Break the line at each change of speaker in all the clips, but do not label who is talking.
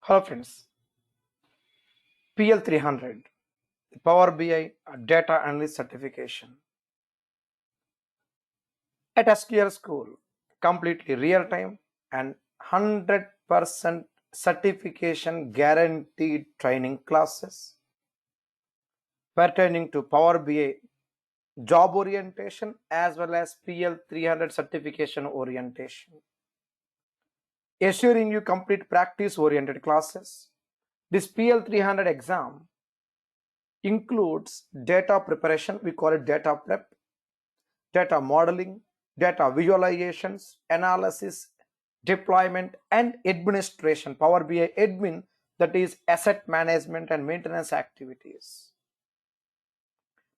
Hello friends, PL300 PowerBI Data Analyst Certification at SQL School, completely real-time and 100% certification guaranteed training classes pertaining to Power BI job orientation as well as PL300 certification orientation, assuring you complete practice-oriented classes. This PL300 exam includes data preparation, we call it data prep, data modeling, data visualizations, analysis, deployment, and administration. Power BI admin, that is asset management and maintenance activities.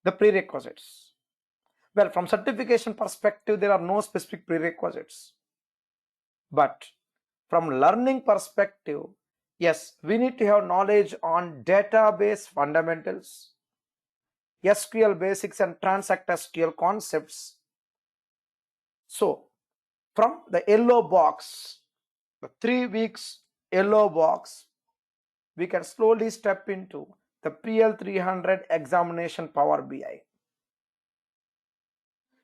The prerequisites. Well, from certification perspective, there are no specific prerequisites. But from learning perspective, yes, we need to have knowledge on database fundamentals, SQL basics and transact SQL concepts. So from the yellow box, the 3 weeks yellow box, we can slowly step into the PL300 examination Power BI.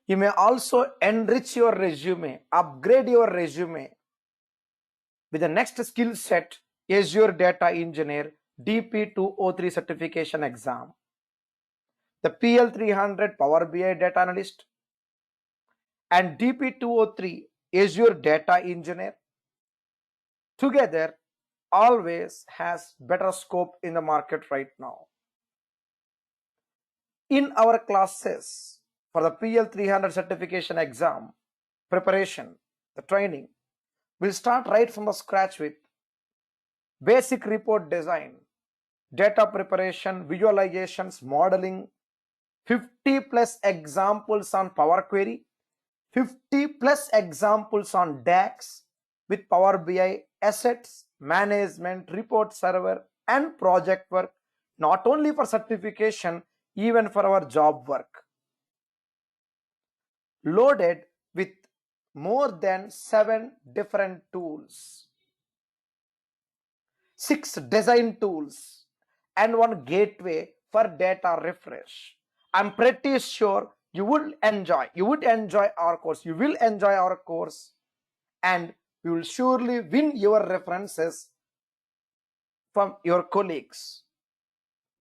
You may also enrich your resume, upgrade your resume with the next skill set, Azure Data Engineer DP203 certification exam, the PL300 Power BI Data Analyst, and DP203 Azure Data Engineer together always has better scope in the market right now. In our classes for the PL300 certification exam preparation, the training, we'll start right from the scratch with basic report design, data preparation, visualizations, modeling, 50 plus examples on Power Query, 50 plus examples on DAX with Power BI assets, management, report server, and project work, not only for certification, even for our job work. Loaded with more than 7 different tools, 6 design tools, and 1 gateway for data refresh. I'm pretty sure you would enjoy our course. You will enjoy our course, and you will surely win your references from your colleagues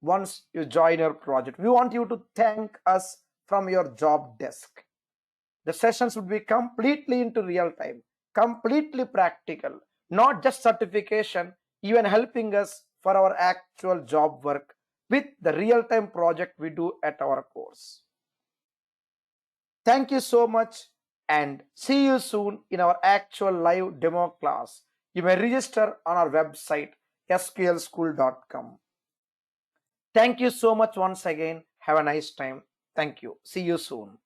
once you join your project. We want you to thank us from your job desk. The sessions would be completely into real time, completely practical, not just certification, even helping us for our actual job work with the real-time project we do at our course. Thank you so much and see you soon in our actual live demo class. You may register on our website sqlschool.com. Thank you so much once again. Have a nice time. Thank you. See you soon.